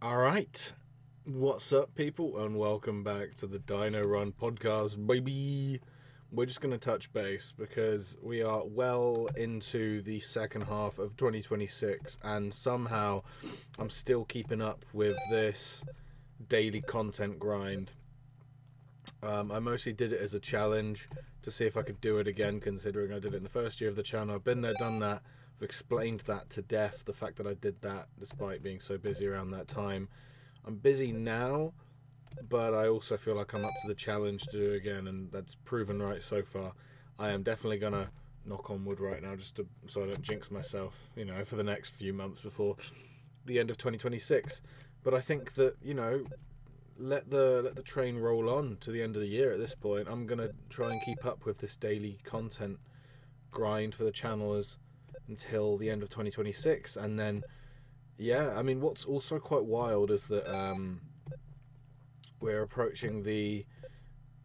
All right. What's up, people, and welcome back to the DINO RUN podcast, baby. We're just going to touch base because we are well into the second half of 2026, and somehow I'm still keeping up with this daily content grind. I mostly did it as a challenge to see if I could do it again, considering I did it in the first year of the channel. I've been there, done that. I've explained that to death, the fact that I did that despite being so busy around that time. I'm busy now, but I also feel like I'm up to the challenge to do it again, and that's proven right so far. I am definitely going to knock on wood right now so I don't jinx myself, for the next few months before the end of 2026. But I think that, let the train roll on to the end of the year at this point. I'm going to try and keep up with this daily content grind for the channel until the end of 2026, and then what's also quite wild is that we're approaching the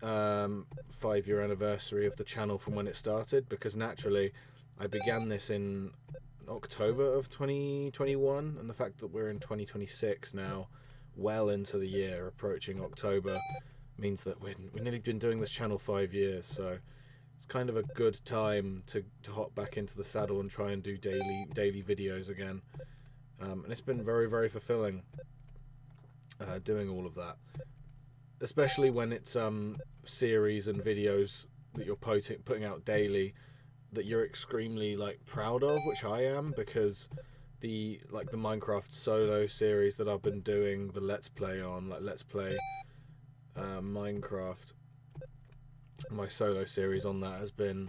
5-year anniversary of the channel from when it started, because naturally I began this in October of 2021, and the fact that we're in 2026 now, well into the year, approaching October, means that we've nearly been doing this channel 5 years, so it's kind of a good time to hop back into the saddle and try and do daily videos again. And it's been very, very fulfilling doing all of that, especially when it's series and videos that you're putting out daily that you're extremely proud of, which I am, because the Minecraft solo series that I've been doing the Let's Play on, Let's Play Minecraft, my solo series on that has been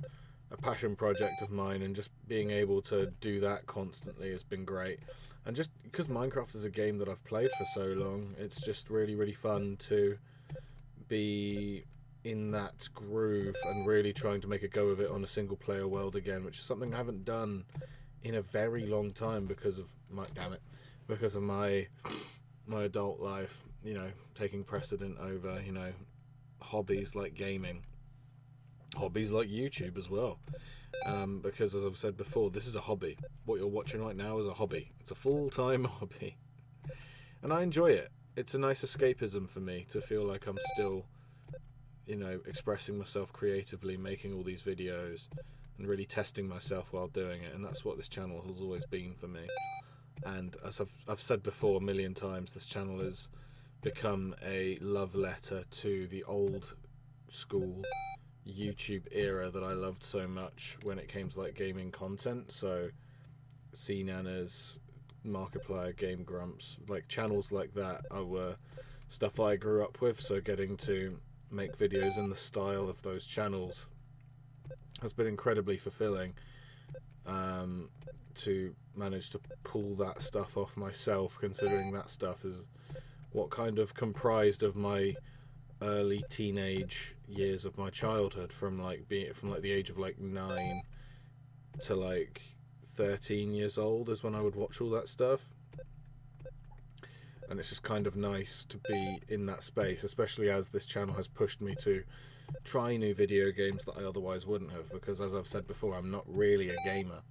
a passion project of mine, and just being able to do that constantly has been great. And just because Minecraft is a game that I've played for so long, it's just really, really fun to be in that groove and really trying to make a go of it on a single player world again, which is something I haven't done in a very long time because of my adult life, taking precedent over, hobbies like gaming, hobbies like YouTube as well. Because as I've said before, this is a hobby. What you're watching right now is a hobby. It's a full-time hobby. And I enjoy it. It's a nice escapism for me to feel like I'm still, expressing myself creatively, making all these videos, and really testing myself while doing it. And that's what this channel has always been for me. And as I've said before a million times, this channel has become a love letter to the old school YouTube era that I loved so much when it came to gaming content. So CNanas, Markiplier, Game Grumps, channels like that were stuff I grew up with. So getting to make videos in the style of those channels has been incredibly fulfilling. To manage to pull that stuff off myself, considering that stuff is what kind of comprised of my early teenage years of my childhood, from the age of 9 to 13 years old is when I would watch all that stuff. And it's just kind of nice to be in that space, especially as this channel has pushed me to try new video games that I otherwise wouldn't have, because as I've said before, I'm not really a gamer.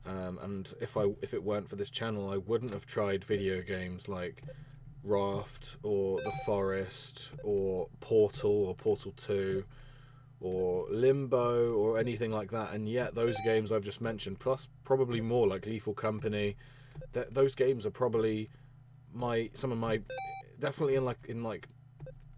And if it weren't for this channel, I wouldn't have tried video games like Raft or The Forest or Portal 2 or Limbo or anything like that. And yet those games I've just mentioned, plus probably more, like Lethal Company, those games are probably definitely in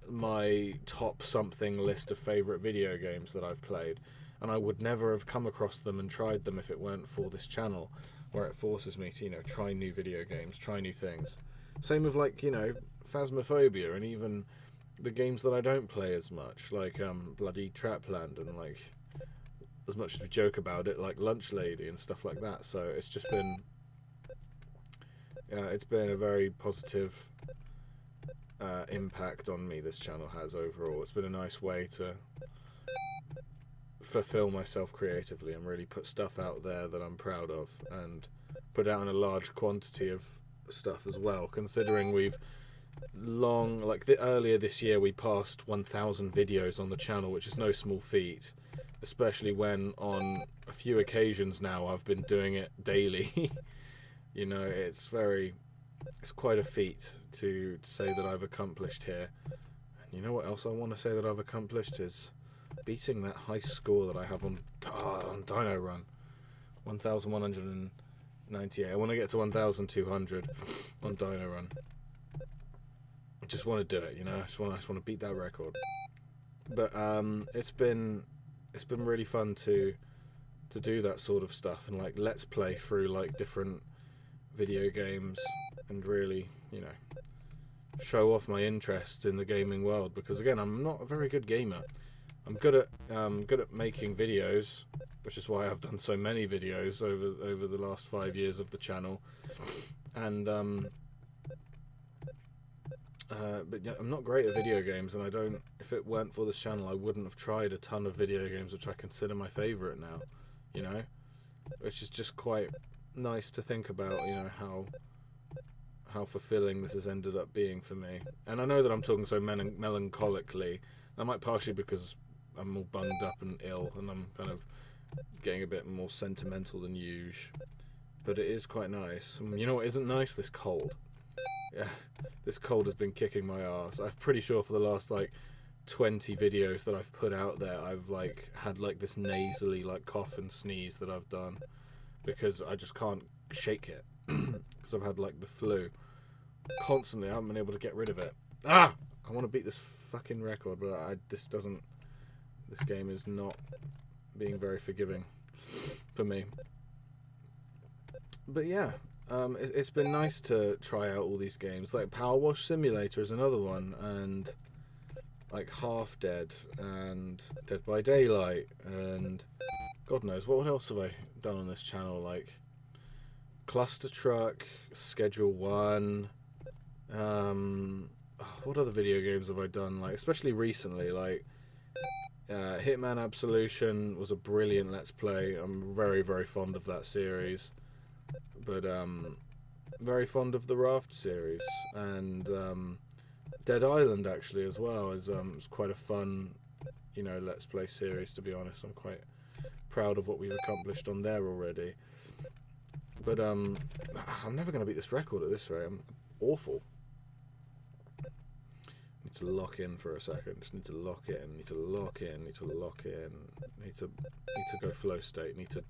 my top something list of favorite video games that I've played. And I would never have come across them and tried them if it weren't for this channel, where it forces me to try new video games, try new things. Same with Phasmophobia, and even the games that I don't play as much, bloody Trapland, and as much as we joke about it, like Lunch Lady and stuff like that. So it's just been it's been a very positive impact on me, this channel has overall. It's been a nice way to fulfill myself creatively and really put stuff out there that I'm proud of, and put out in a large quantity of stuff as well, considering we've earlier this year we passed 1,000 videos on the channel, which is no small feat, especially when on a few occasions now I've been doing it daily. It's very it's quite a feat to say that I've accomplished here. And you know what else I want to say that I've accomplished is beating that high score that I have on DINO RUN. 1,198. I want to get to 1,200 on DINO RUN. I just want to do it, you know. I just want to beat that record. But it's been really fun to do that sort of stuff and like let's play through like different video games and really, you know, show off my interest in the gaming world, because again, I'm not a very good gamer. I'm good at making videos, which is why I've done so many videos over the last 5 years of the channel, and but yeah, I'm not great at video games, and I don't. If it weren't for this channel, I wouldn't have tried a ton of video games, which I consider my favourite now. You know, which is just quite nice to think about. You know how fulfilling this has ended up being for me. And I know that I'm talking so melancholically. That might partially because I'm all bunged up and ill, and I'm kind of getting a bit more sentimental than usual. But it is quite nice. And you know what isn't nice? This cold. Yeah, this cold has been kicking my ass. I'm pretty sure for the last like 20 videos that I've put out there, I've like had like this nasally like cough and sneeze that I've done because I just can't shake it because I've had like the flu constantly. I haven't been able to get rid of it. I want to beat this fucking record, but this game is not being very forgiving for me. But yeah, it's been nice to try out all these games. Like Power Wash Simulator is another one, and like Half Dead and Dead by Daylight, and God knows what else have I done on this channel, like Cluster Truck, Schedule 1. What other video games have I done? Like especially recently, like Hitman Absolution was a brilliant Let's Play. I'm very, very fond of that series. But very fond of the Raft series, and Dead Island actually as well is quite a fun, you know, Let's Play series. To be honest, I'm quite proud of what we've accomplished on there already. But I'm never going to beat this record at this rate. I'm awful. Need to lock in for a second. Just need to lock in. Need to lock in. Need to lock in. Need to go flow state. Need to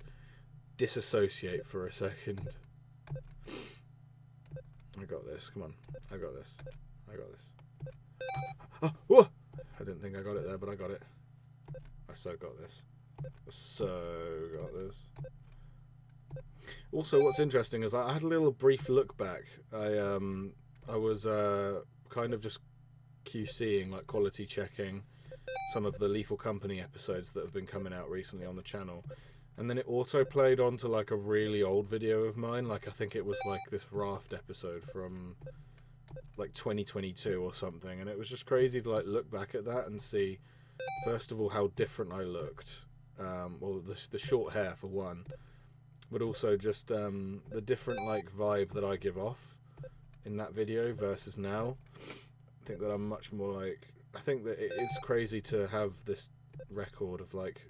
disassociate for a second. I got this. Come on. I got this. I got this. Oh, whoa! I didn't think I got it there, but I got it. I so got this. I so got this. Also, what's interesting is I had a little brief look back. I was kind of just QCing, like quality checking some of the Lethal Company episodes that have been coming out recently on the channel. And then it auto played onto like a really old video of mine. Like I think it was like this Raft episode from like 2022 or something. And it was just crazy to like look back at that and see, first of all, how different I looked. Well, the short hair for one, but also just the different like vibe that I give off in that video versus now. I think that I'm much more like, I think that it's crazy to have this record of like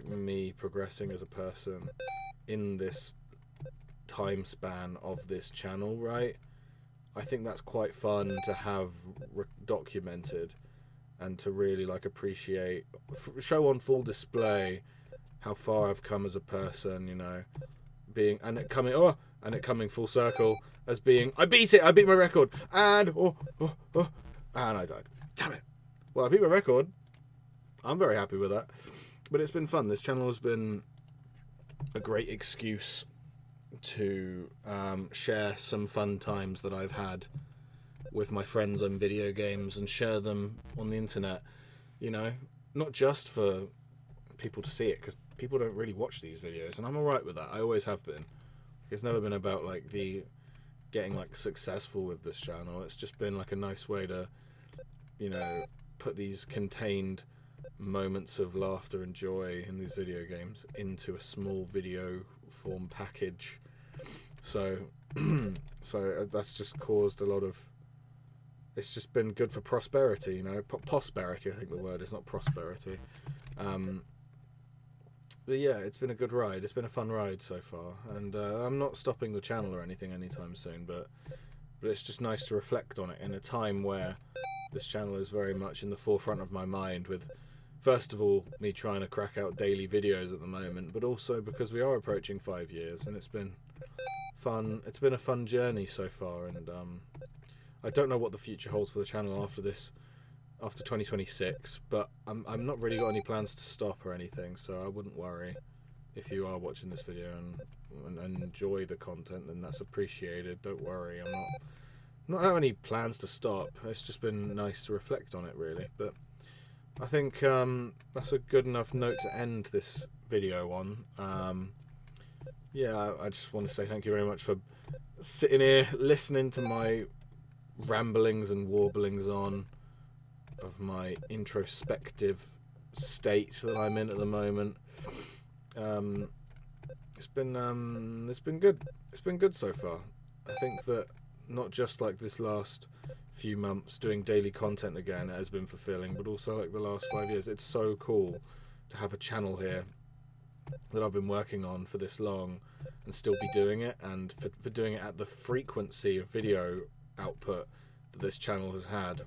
me progressing as a person in this time span of this channel, right? I think that's quite fun to have documented and to really like appreciate, show on full display how far I've come as a person, you know, and it coming full circle as being, I beat my record, and and I died. Damn it. Well, I beat my record. I'm very happy with that. But it's been fun. This channel has been a great excuse to share some fun times that I've had with my friends on video games and share them on the internet. You know, not just for people to see it, because people don't really watch these videos, and I'm alright with that. I always have been. It's never been about like getting like successful with this channel. It's just been like a nice way to, you know, put these contained moments of laughter and joy in these video games into a small video form package. So that's just caused a lot of, it's just been good for prosperity, you know, prosperity, I think the word is, not prosperity. But yeah, it's been a good ride. It's been a fun ride so far, and I'm not stopping the channel or anything anytime soon. But it's just nice to reflect on it in a time where this channel is very much in the forefront of my mind. With, first of all, me trying to crack out daily videos at the moment, but also because we are approaching 5 years, and it's been fun. It's been a fun journey so far, and I don't know what the future holds for the channel after this. After 2026, but I'm not really got any plans to stop or anything, so I wouldn't worry if you are watching this video and enjoy the content. Then that's appreciated. Don't worry, I'm not having any plans to stop. It's just been nice to reflect on it, really. But I think that's a good enough note to end this video on. Yeah, I just want to say thank you very much for sitting here listening to my ramblings and warblings on of my introspective state that I'm in at the moment. It's been good. It's been good so far. I think that not just like this last few months doing daily content again has been fulfilling, but also like the last 5 years. It's so cool to have a channel here that I've been working on for this long and still be doing it, and for doing it at the frequency of video output that this channel has had.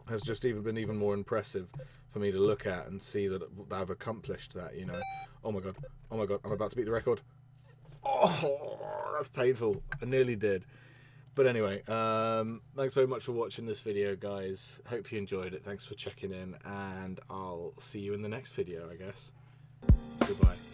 Has just been even more impressive for me to look at and see that I've accomplished that, you know. Oh my god, I'm about to beat the record. Oh, that's painful. I nearly did. But anyway, thanks very much for watching this video, guys. Hope you enjoyed it. Thanks for checking in, and I'll see you in the next video, I guess. Goodbye.